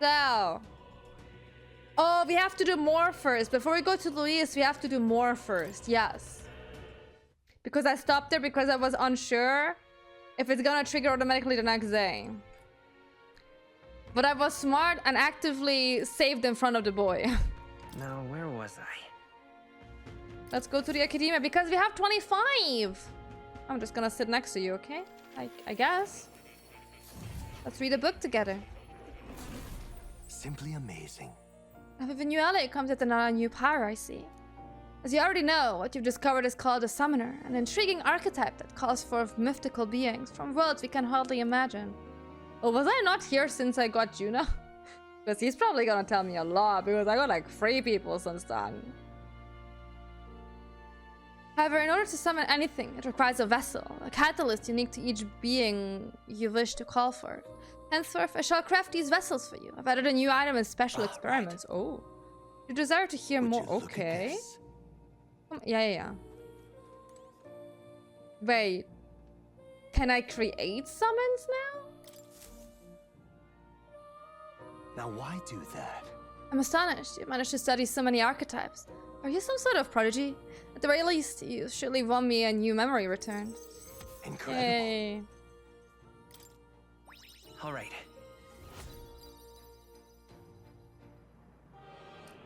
So. Oh, we have to do more first. Before we go to Luis, we have to do more first. Yes. Because I stopped there because I was unsure if it's gonna trigger automatically the next day. But I was smart and actively saved in front of the boy. Now, where was I? Let's go to the academia because we have 25. I'm just gonna sit next to you, okay? I guess. Let's read a book together. Simply amazing. With a new ally comes with another new power, I see. As you already know, what you've discovered is called a summoner, an intriguing archetype that calls forth mythical beings from worlds we can hardly imagine. Oh, was I not here since I got Juna? Because he's probably gonna tell me a lot, because I got like 3 people since then. However, in order to summon anything, it requires a vessel, a catalyst unique to each being you wish to call for. Henceforth, I shall craft these vessels for you. I've added a new item and special experiments. Right. Oh. You desire to hear more? Okay. Yeah. Wait. Can I create summons now? Now why do that? I'm astonished. You managed to study so many archetypes. Are you some sort of prodigy? At the very least, you surely won me a new memory returned. Incredible. Yay. All right.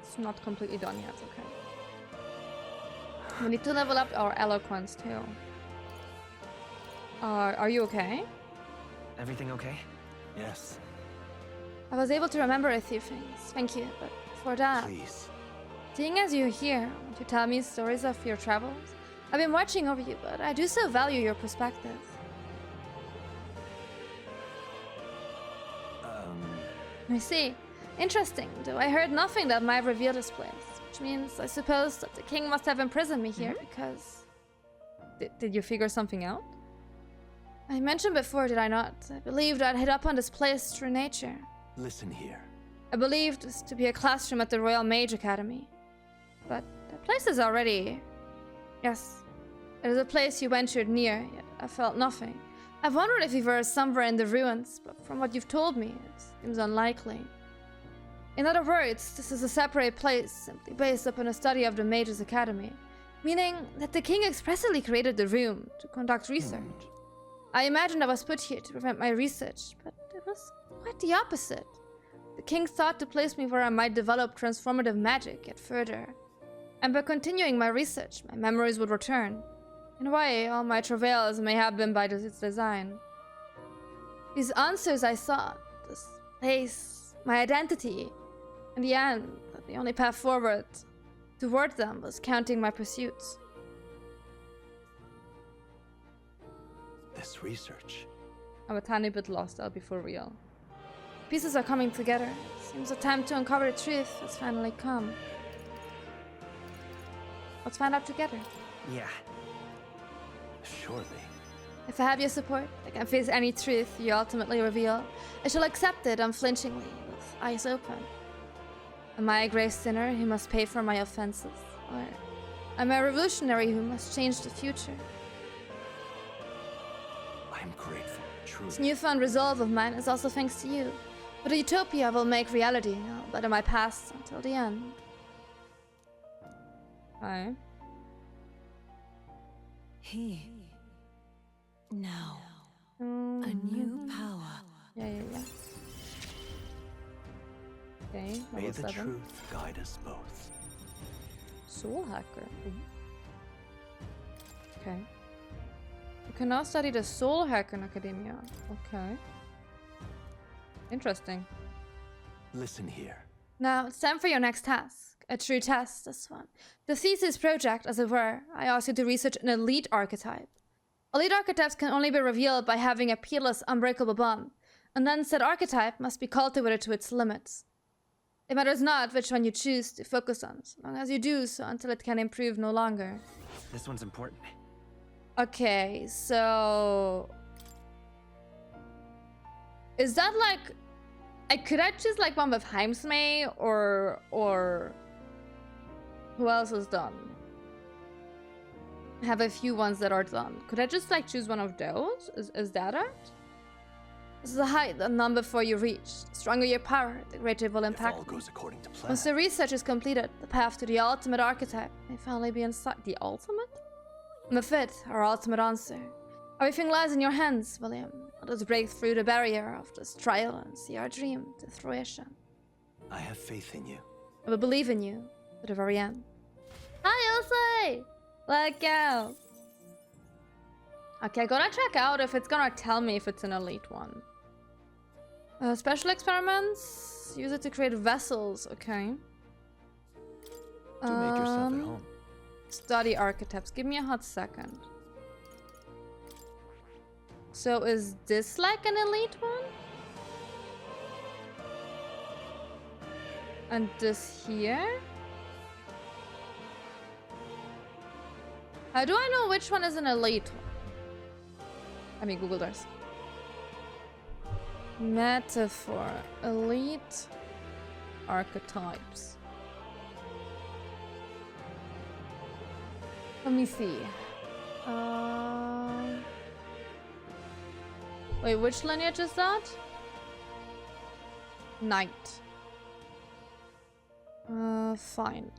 It's not completely done yet, okay. We need to level up our eloquence too. Are you okay? Everything okay? Yes. I was able to remember a few things. Thank you, but for that... Please. Seeing as you're here, won't you tell me stories of your travels? I've been watching over you, but I do so value your perspective. I see. Interesting, though I heard nothing that might reveal this place. Which means, I suppose, that the king must have imprisoned me here because... Did you figure something out? I mentioned before, did I not? I believed I'd hit up on this place through nature. Listen here. I believed this to be a classroom at the Royal Mage Academy. But the place is already... Yes. It is a place you ventured near, yet I felt nothing. I've wondered if you were somewhere in the ruins, but from what you've told me, it seems unlikely. In other words, this is a separate place, simply based upon a study of the Mage's Academy, meaning that the king expressly created the room to conduct research. I imagined I was put here to prevent my research, but it was quite the opposite. The king thought to place me where I might develop transformative magic yet further. And by continuing my research, my memories would return. In a way, all my travails may have been by its design. These answers I sought, this place, my identity, in the end, the only path forward toward them was counting my pursuits. This research. I'm a tiny bit lost, I'll be for real. Pieces are coming together. It seems the time to uncover the truth has finally come. Let's find out together. Yeah. Surely. If I have your support, I can face any truth you ultimately reveal. I shall accept it unflinchingly, with eyes open. Am I a grave sinner who must pay for my offenses? Or am I a revolutionary who must change the future? I'm grateful, truly. This newfound resolve of mine is also thanks to you. But a utopia I will make reality, I'll better my past until the end. Hi. He. Now. A new power. Yeah. Okay, May level the 7. truth guide us both. Soul hacker. Okay. You can now study the Soul Hacker in Academia. Okay. Interesting. Listen here. Now, it's time for your next task. A true test, this one. The thesis project, as it were. I ask you to research an elite archetype. Elite archetypes can only be revealed by having a peerless, unbreakable bond. And then said archetype must be cultivated to its limits. It matters not which one you choose to focus on, as long as you do so until it can improve no longer. This one's important. Okay, so... Is that like... Could I choose like one with Heimsmay or... Who else is done? I have a few ones that are done. Could I just like choose one of those? Is that it? This is the height the number before you reach. The stronger your power, the greater it will If all impact. goes according to plan. Once the research is completed, the path to the ultimate archetype may finally be in sight. The ultimate? The fit, our ultimate answer. Everything lies in your hands, William. Let us break through the barrier of this trial and see our dream to fruition. I have faith in you. I will believe in you to the very end. Hi, Ilse! Let go! Okay, gotta check out if it's gonna tell me if it's an elite one. Special experiments. Use it to create vessels. Okay. Do make yourself at home. Study archetypes. Give me a hot second. So is this like an elite one? And this here? How do I know which one is an elite one? I mean, Google does. Metaphor. Elite archetypes. Let me see. Wait, which lineage is that? Knight. Find.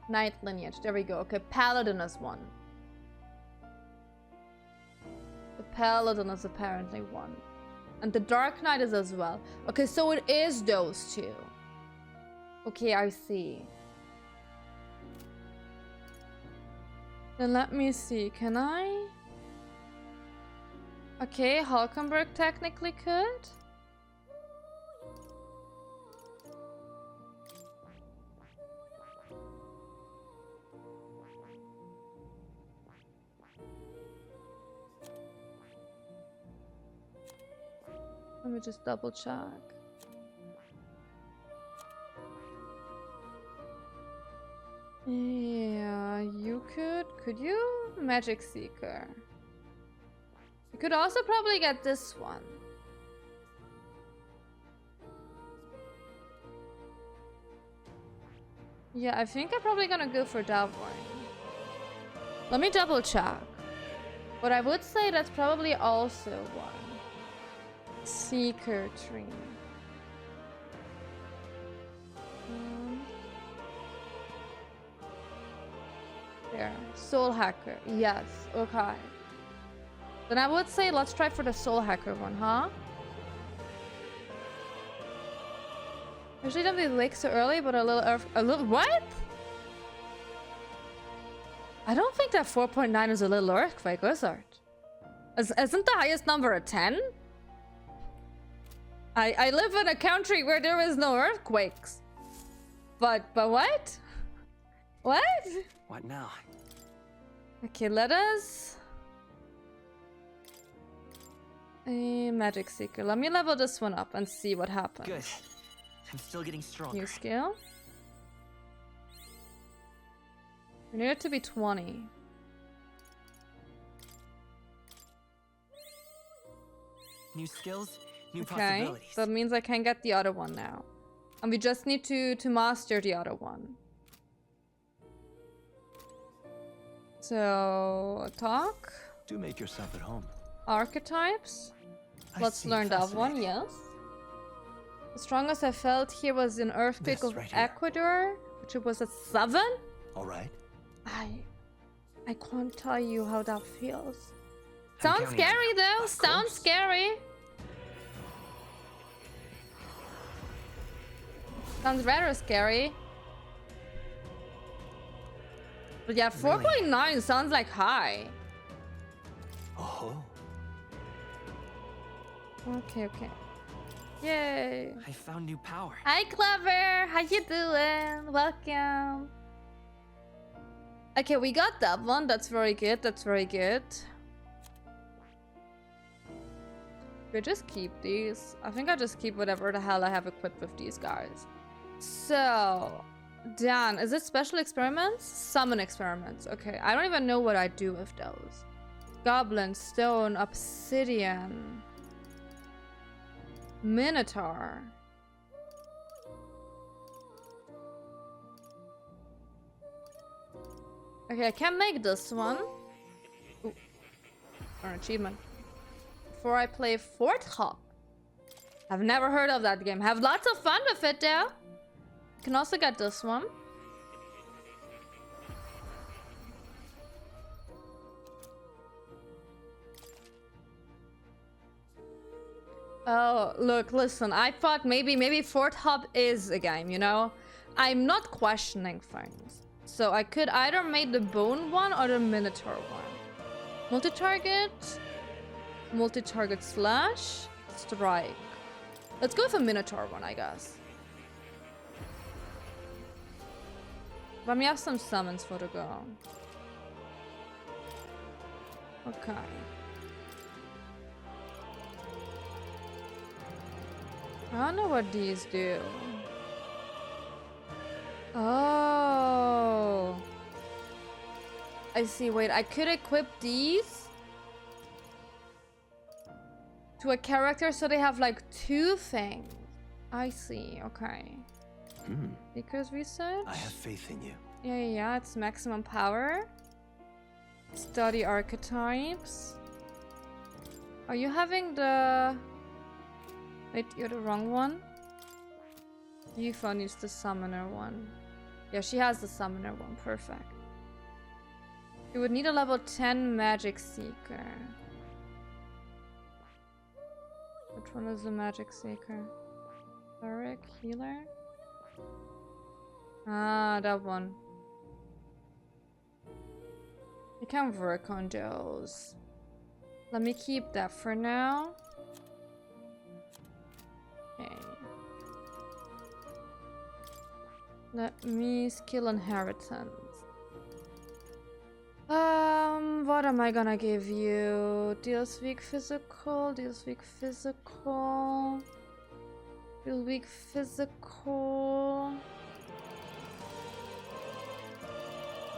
Knight lineage. There we go. Okay, Paladin is one. The Paladin is apparently one. And the Dark Knight is as well. Okay, so it is those two. Okay, I see. Then let me see. Can I? Okay, Hulkenberg technically could. Let me just double check. Yeah, you could. Could you? Magic Seeker. You could also probably get this one. Yeah, I think I'm probably gonna go for that one. Let me double check. But I would say that's probably also one. Seeker tree. There. Soul Hacker. Yes. Okay. Then I would say let's try for the Soul Hacker one, huh? Usually don't be awake so early, but a little what? I don't think that 4.9 is a little earthquake, is it? Isn't the highest number a 10? I live in a country where there is no earthquakes. But what? What? What now? Okay, let us... A Magic Seeker. Let me level this one up and see what happens. Good. I'm still getting stronger. New skill. We need it to be 20. New skills, new Okay, possibilities. that means I can get the other one now. And we just need to master the other one. So, talk. Do make yourself at home. Archetypes. I Let's see. learn that one, Fascinating. yes. The strongest I felt here was in Earthquake This of right here. Ecuador, which it was at 7. All right. I can't tell you how that feels. I'm Sounds counting on scary you. though. Of Sounds course. scary. Sounds rather scary. But yeah, 4.9 sounds like high. Oh. Okay, okay. Yay. I found new power. Hi, Clever. How you doing? Welcome. Okay, we got that one. That's very good. That's very good. We just keep these. I think I just keep whatever the hell I have equipped with these guys. So, Dan, is it special experiments? Summon experiments. Okay, I don't even know what I do with those. Goblin, stone, obsidian, minotaur. Okay, I can make this one. or an achievement. Before I play Fort Hop. I've never heard of that game. Have lots of fun with it though. You can also get this one. Oh, look, listen. I thought maybe Fort Hop is a game, you know? I'm not questioning things. So I could either make the bone one or the minotaur one. Multi-target. Multi-target slash. Strike. Let's go with a minotaur one, I guess. But we have some summons for the go. Okay. I don't know what these do. Oh. I see. Wait, I could equip these to a character so they have like two things. I see. Okay. Because research. I have faith in you. Yeah. It's maximum power. Study archetypes. Are you having the... Wait, you're the wrong one. Yufa needs the summoner one. Yeah, she has the summoner one. Perfect. You would need a level 10 magic seeker. Which one is the magic seeker? Cleric, healer? Ah, that one. You can work on those. Let me keep that for now. Okay. Let me skill inheritance. What am I gonna give you? Deals weak physical, deals weak physical. Deal weak physical.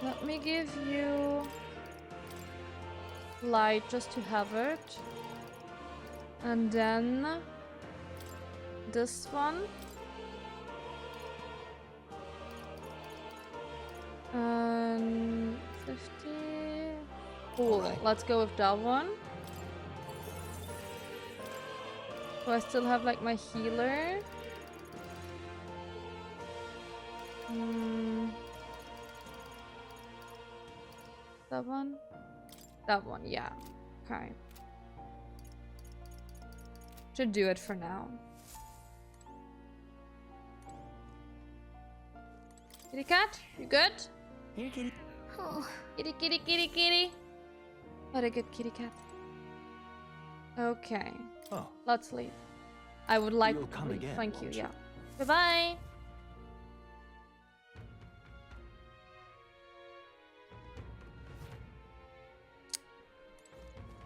Let me give you light just to have it. And then this one. And 50. Cool. Right. Let's go with that one. So I still have like my healer. That one? That one, yeah. Okay. Should do it for now. Kitty cat, you good? Here, kitty. Oh. Kitty, kitty, kitty, kitty. What a good kitty cat. Okay. Oh. Let's leave. I would like You'll to come leave. again, Thank you, won't yeah. you? Goodbye.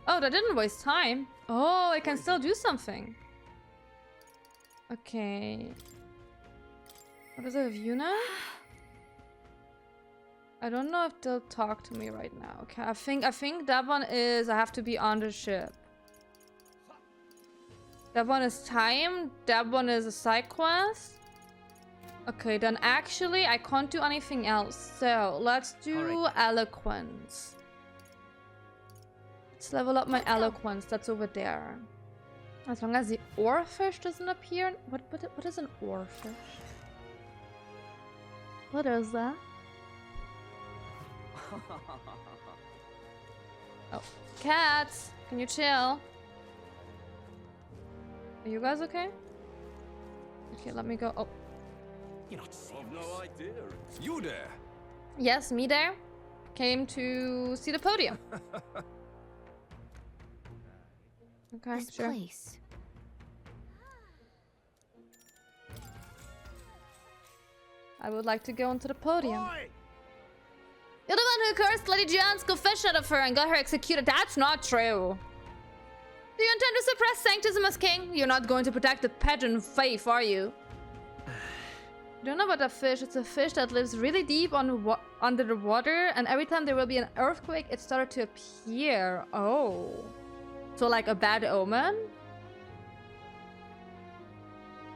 Oh, that didn't waste time. Oh, I can still do something. Okay. What is it with Yuna? I don't know if they'll talk to me right now. Okay, I think that one is I have to be on the ship. That one is time. That one is a side quest. Okay, then actually I can't do anything else. So let's do eloquence. Let's level up my eloquence. That's over there. As long as the oarfish doesn't appear. What is an oarfish? What is that? Oh, cats! Can you chill? Are you guys okay? Okay, let me go. Oh, You don't see I've no idea. You there? yes, me there. Came to see the podium. Okay, This sure. place. I would like to go onto the podium. Oi! You're the one who cursed Lady Gian's confession of her and got her executed. That's not true. Do you intend to suppress sanctism as king? You're not going to protect the pagan faith, are you? You don't know about that fish. It's a fish that lives really deep under the water, and every time there will be an earthquake, it started to appear. Oh. So like a bad omen?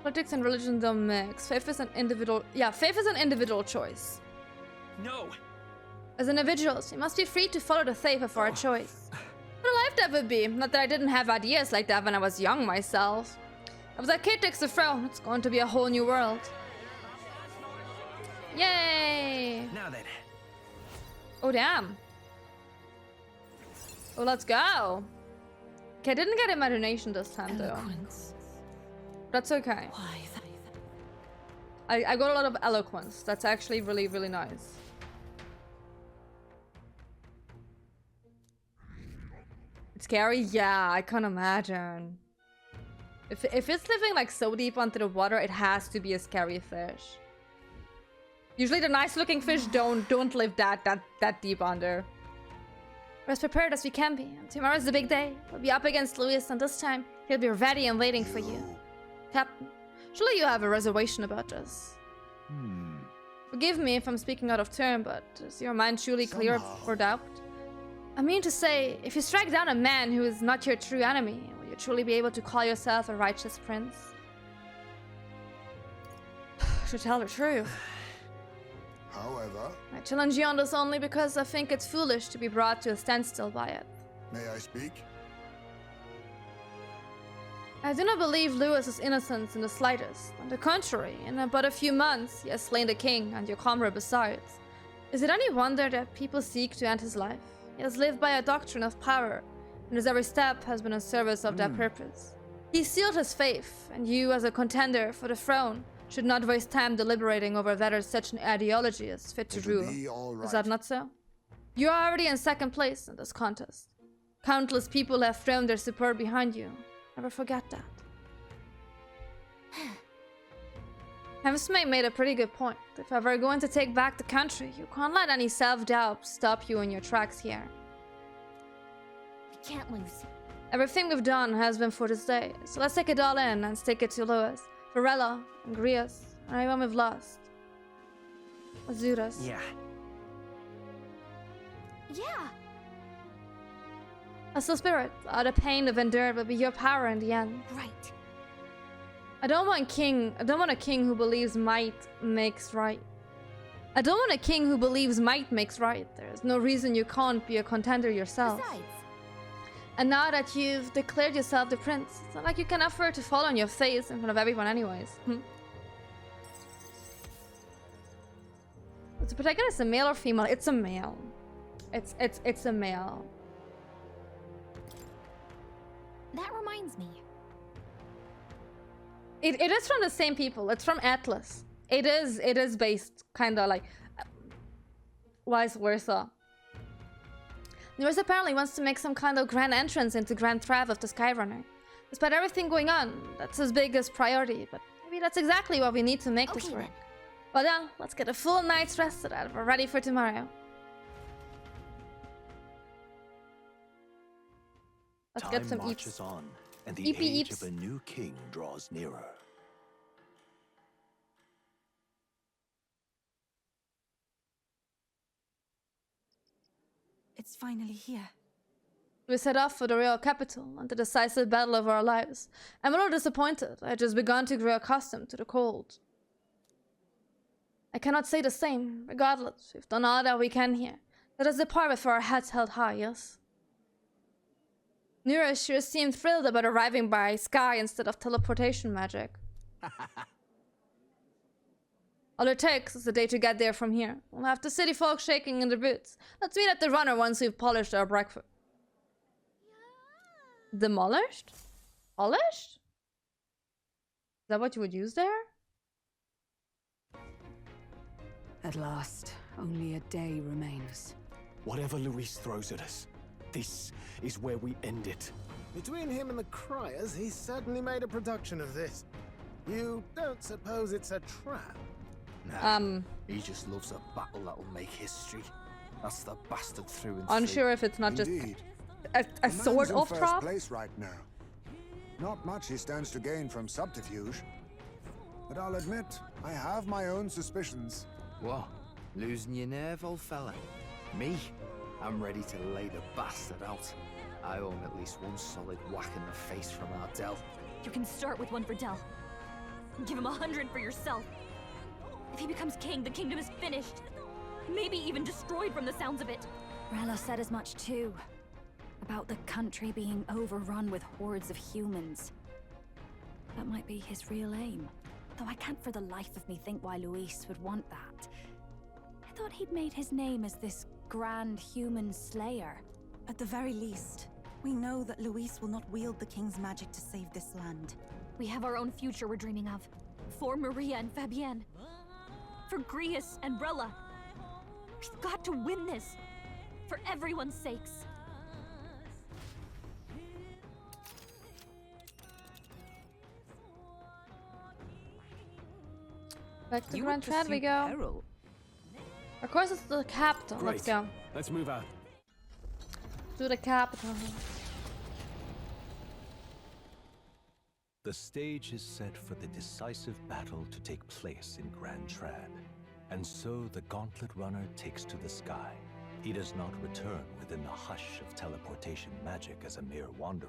Politics and religion don't mix. Faith is an individual... Yeah, faith is an individual choice. No. As individuals, we must be free to follow the faith of our choice. But a life like that would be. Not that I didn't have ideas like that when I was young myself. If that kid takes the throne, it's going to be a whole new world. Yay! Now then. Oh, damn. Oh, let's go. Okay, I didn't get imagination this time, though. Eloquence. That's okay. Why? I got a lot of eloquence. That's actually really, really nice. It's scary? Yeah, I can imagine. If it's living like so deep under the water, it has to be a scary fish. Usually the nice looking fish don't live that deep under. We're as prepared as we can be. And tomorrow's the big day. We'll be up against Louis, and this time he'll be ready and waiting for you. Captain, surely you have a reservation about this. Forgive me if I'm speaking out of turn, but is your mind truly clear or doubt? I mean to say, if you strike down a man who is not your true enemy, will you truly be able to call yourself a righteous prince? To tell the truth. However, I challenge you on this only because I think it's foolish to be brought to a standstill by it. may I speak? I do not believe Louis's innocence in the slightest. On the contrary, in but a few months, he has slain the king and your comrade besides. Is it any wonder that people seek to end his life? He has lived by a doctrine of power, and his every step has been in service of that purpose. He sealed his faith, and you, as a contender for the throne, should not waste time deliberating over whether such an ideology is fit to It'll rule. be all right. Is that not so? You are already in second place in this contest. Countless people have thrown their support behind you. Never forget that. Hemsmay made a pretty good point. If ever you're going to take back the country, you can't let any self-doubt stop you in your tracks here. We can't lose. Everything we've done has been for this day, so let's take it all in and stick it to Louis, Varela, and Grias, and everyone we've lost. Let's do this. Yeah. Yeah. As the spirit, all the pain we've endured will be your power in the end. Right. I don't want a king who believes might makes right. I don't want a king who believes might makes right. There's no reason you can't be a contender yourself. Besides, And now that you've declared yourself the prince, it's not like you can afford to fall on your face in front of everyone anyways. Is the protagonist a male or female? It's a male. It's a male. that reminds me. It is from the same people. It's from Atlas. It is based kind of like vice versa. News apparently wants to make some kind of grand entrance into Grand Thrive of the Skyrunner. Despite everything going on, that's his biggest priority, but maybe that's exactly what we need to make this Okay, work. then. Well then, let's get a full night's rest so that we're ready for tomorrow. Let's get some marches eats. on, and the Eepy age eeps. of a new king draws nearer. It's finally here. We set off for the royal capital and the decisive battle of our lives. I'm a little disappointed. I had just begun to grow accustomed to the cold. I cannot say the same. Regardless, we've done all that we can here. Let us depart with our heads held high, yes? Nura sure seemed thrilled about arriving by sky instead of teleportation magic. All it takes is a day to get there from here. We'll have the city folk shaking in their boots. Let's meet at the runner once we've polished our breakfast. Demolished? Polished? Is that what you would use there? At last, only a day remains. Whatever Luis throws at us, this is where we end it. Between him and the Criers, he's certainly made a production of this. You don't suppose it's a trap? Nah, he just loves a battle that'll make history. That's the bastard through and Unsure if it's not just Indeed. a The sort man's in of first trap. place right now. Not much he stands to gain from subterfuge. But I'll admit, I have my own suspicions. What? Losing your nerve, old fella? Me? I'm ready to lay the bastard out. I owe him at least one solid whack in the face from Ardell. You can start with one for Del. Give him 100 for yourself. If he becomes king, the kingdom is finished. Maybe even destroyed from the sounds of it. Rella said as much too. About the country being overrun with hordes of humans. That might be his real aim. Though I can't for the life of me think why Luis would want that. I thought he'd made his name as this grand human slayer. At the very least, we know that Luis will not wield the king's magic to save this land. We have our own future we're dreaming of. For Maria and Fabienne. For Grius and Rella. We've got to win this. For everyone's sakes. Back to Grand Trad we go. Peril. Of course, it's the capital. Great. Let's go. Let's move out. To the capital. The stage is set for the decisive battle to take place in Grand Trad. And so the Gauntlet Runner takes to the sky. He does not return within the hush of teleportation magic as a mere wanderer,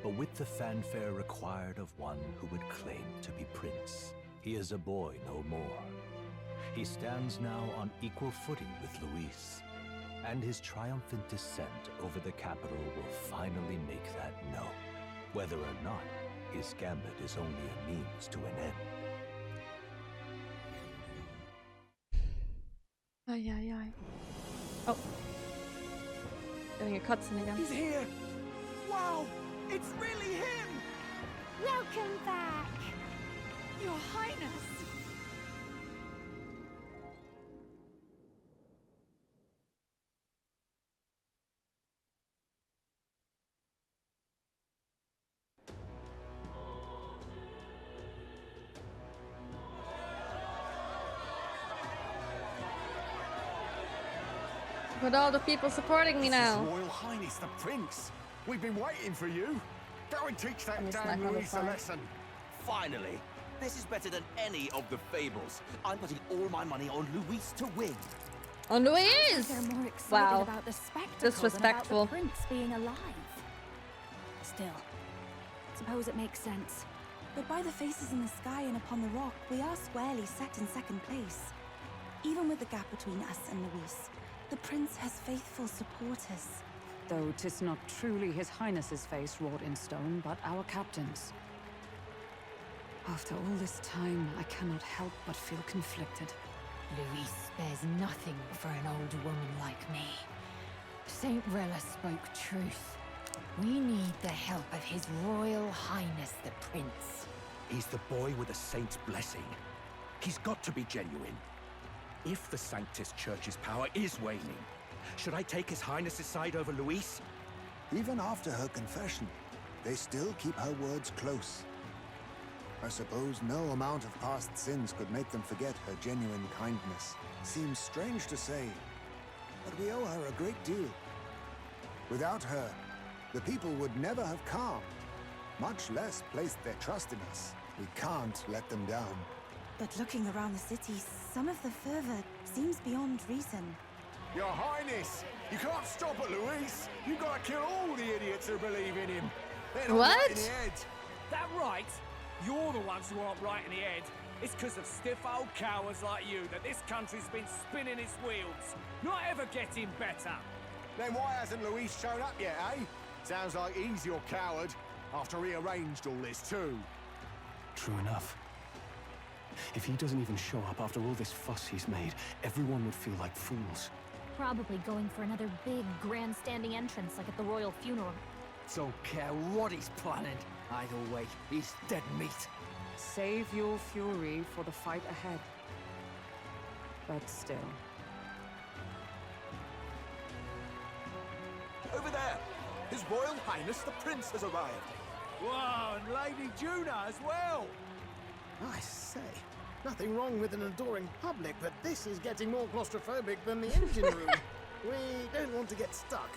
but with the fanfare required of one who would claim to be prince. He is a boy no more. He stands now on equal footing with Luis, and his triumphant descent over the capital will finally make that known, whether or not his gambit is only a means to an end. Ay, ay, ay. Oh. Doing a cutscene again. He's here! Wow! It's really him! Welcome back! Your Highness! With all the people supporting me now. Royal Highness the Prince! We've been waiting for you! Go and teach that Let me damn snipe on the Luis a side. lesson! Finally! This is better than any of the fables. I'm putting all my money on Luis to win. On Louise! They're more excited Wow. about the spectacle Disrespectful. than about the prince being alive. Still, suppose it makes sense. But by the faces in the sky and upon the rock, we are squarely set in second place. Even with the gap between us and Luis, the prince has faithful supporters. Though 'tis not truly his highness's face wrought in stone, but our captain's. After all this time, I cannot help but feel conflicted. Luis spares nothing for an old woman like me. Saint Rella spoke truth. We need the help of His Royal Highness the Prince. He's the boy with a saint's blessing. He's got to be genuine. If the Sanctus Church's power is waning, should I take His Highness's side over Luis? Even after her confession, they still keep her words close. I suppose no amount of past sins could make them forget her genuine kindness. Seems strange to say, but we owe her a great deal. Without her, the people would never have calmed, much less placed their trust in us. We can't let them down. But looking around the city, some of the fervor seems beyond reason. Your Highness, you can't stop at Luis. You've got to kill all the idiots who believe in him. They're not What? right in the head. That right? You're the ones who aren't right in the head. It's because of stiff old cowards like you that this country's been spinning its wheels. Not ever getting better. Then why hasn't Luis shown up yet, eh? Sounds like he's your coward, after he arranged all this too. True enough. If he doesn't even show up after all this fuss he's made, everyone would feel like fools. Probably going for another big, grandstanding entrance like at the royal funeral. Don't care what he's planning. Either way, he's dead meat. Save your fury for the fight ahead. But still. Over there! His Royal Highness the Prince has arrived. Whoa, and Lady Juna as well. I say, nothing wrong with an adoring public, but this is getting more claustrophobic than the engine room. We don't want to get stuck.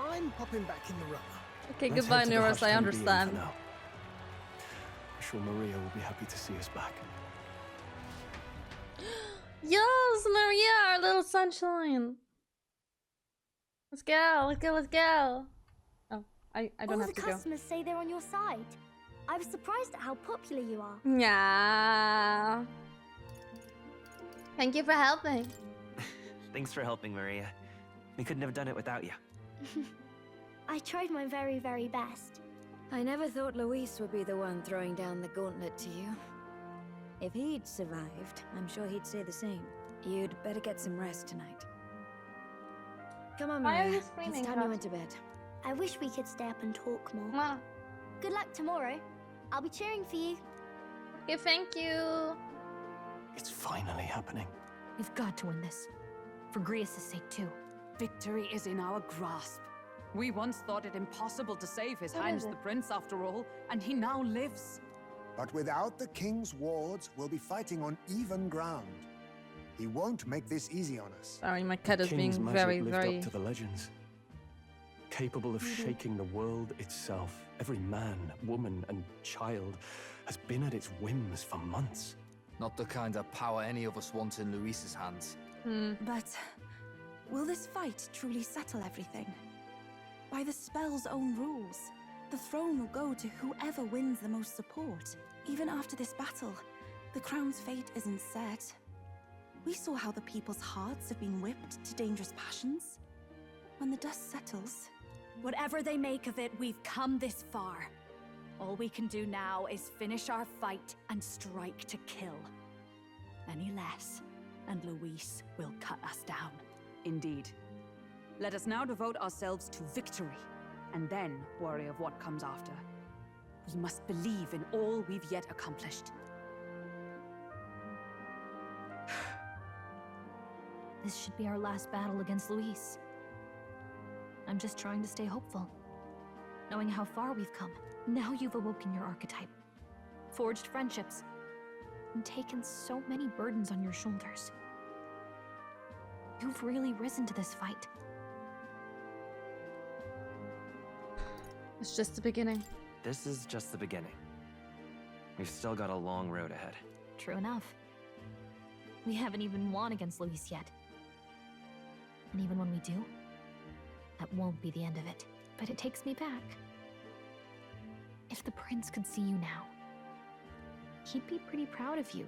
I'm popping back in the rubber. Okay, Let's goodbye, head to the Neuros, hushed I and understand. being for now. I'm sure Maria will be happy to see us back. Yes, Maria, our little sunshine. Let's go, let's go, let's go. Oh, I don't All have the to go. customers say they're on your side. I was surprised at how popular you are. Yeah. Thank you for helping. Thanks for helping, Maria. We couldn't have done it without you. I tried my very, very best. I never thought Luis would be the one throwing down the gauntlet to you. If he'd survived, I'm sure he'd say the same. You'd better get some rest tonight. Come on, Why are Maria. you screaming, It's time you Kat? went to bed. I wish we could stay up and talk more. Mwah. Good luck tomorrow. I'll be cheering for you. Okay, thank you. It's finally happening. We've got to win this. For Grius' sake, too. Victory is in our grasp. We once thought it impossible to save His What Highness is the it? Prince after all, and he now lives. But without the king's wards, we'll be fighting on even ground. He won't make this easy on us. Sorry, my cat is King's being magic very, lived very... up to the legends. Capable of shaking the world itself. Every man, woman, and child has been at its whims for months. Not the kind of power any of us want in Luis's hands. But will this fight truly settle everything? By the spell's own rules, the throne will go to whoever wins the most support. Even after this battle, the crown's fate isn't set. We saw how the people's hearts have been whipped to dangerous passions. When the dust settles... Whatever they make of it, we've come this far. All we can do now is finish our fight and strike to kill. Any less, and Luis will cut us down. Indeed. Let us now devote ourselves to victory, and then worry of what comes after. We must believe in all we've yet accomplished. This should be our last battle against Luis. I'm just trying to stay hopeful. Knowing how far we've come. Now you've awoken your archetype. Forged friendships. And taken so many burdens on your shoulders. You've really risen to this fight. It's just the beginning. This is just the beginning. We've still got a long road ahead. True enough. We haven't even won against Luis yet. And even when we do, that won't be the end of it. But it takes me back. If the prince could see you now, he'd be pretty proud of you.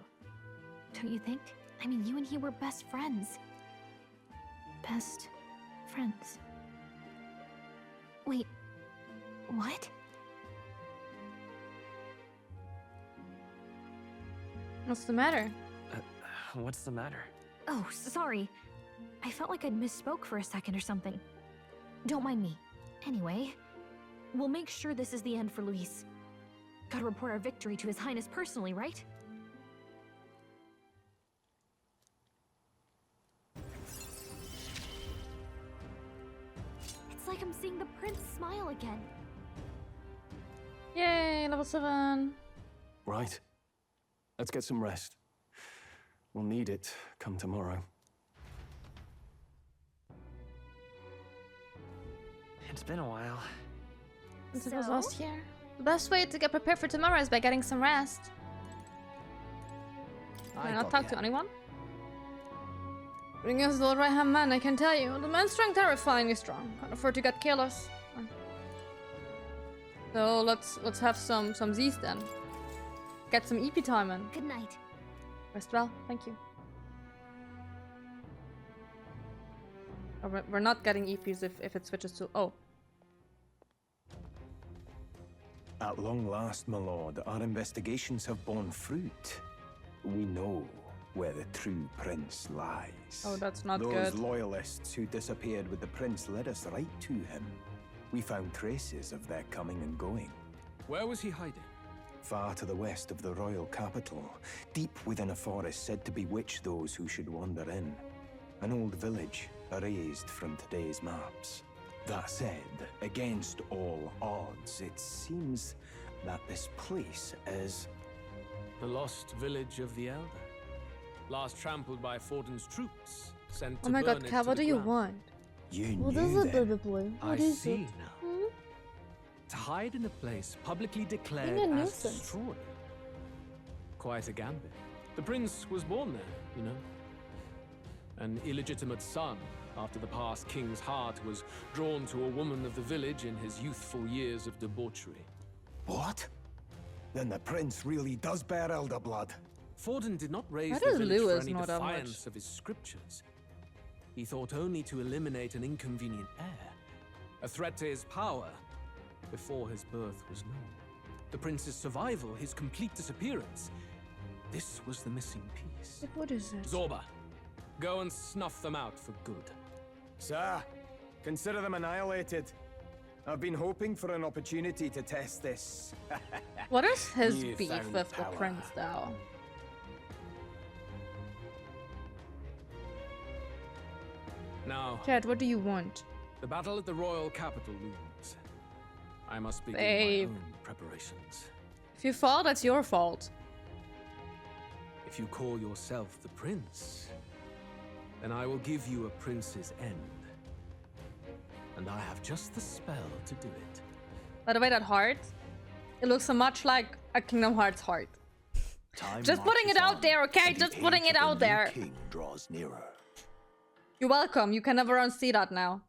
Don't you think? I mean, you and he were best friends. Best friends. Wait, what? What's the matter? What's the matter? Oh, sorry. I felt like I'd misspoke for a second or something. Don't mind me. Anyway, we'll make sure this is the end for Luis. Gotta report our victory to His Highness personally, right? It's like I'm seeing the prince smile again. Yay, level 7. Right. Let's get some rest. We'll need it come tomorrow. It's been a while. Since I was last year. The best way to get prepared for tomorrow is by getting some rest. Can I not talk to anyone? Bring us the right hand man, I can tell you. The man's strong, terrifyingly strong. Can't afford to get careless. So let's have some Z's then. Get some EP time in. Good night. Rest well, thank you. Oh, we're not getting EPs if it switches to... Oh. At long last, my lord, our investigations have borne fruit. We know where the true prince lies. Oh, that's not Those good. loyalists who disappeared with the prince led us right to him. We found traces of their coming and going. Where was he hiding? Far to the west of the royal capital, deep within a forest said to bewitch those who should wander in. An old village, erased from today's maps. That said, against all odds, it seems that this place is... The lost village of the Elder. Last trampled by Forden's troops, sent to Oh my burn god, it Cal, to what the do you ground. want? You What knew is it, then. baby boy? I What is see it? now. Hmm? To hide in a place publicly declared Being a as nuisance. destroyed. Quite a gambit. The prince was born there, you know. An illegitimate son, after the past king's heart was drawn to a woman of the village in his youthful years of debauchery. What? Then the prince really does bear elder blood. Forden did not raise Why the does village for Lewis any know that much? defiance of his scriptures. He thought only to eliminate an inconvenient heir. A threat to his power before his birth was known. The prince's survival, his complete disappearance. This was the missing piece. What is it? Zorba, go and snuff them out for good. Sir, consider them annihilated. I've been hoping for an opportunity to test this. What is his You beef found with the power. prince, though? Now, Chad, what do you want? the battle at the royal capital looms. I must begin Babe. my own preparations. If you fall, that's your fault. If you call yourself the prince, then I will give you a prince's end. And I have just the spell to do it. By the way, that heart, it looks so much like a Kingdom Hearts heart. Just putting it out there, okay? Just putting it out there. King draws nearer. You're welcome. You can never unsee that now.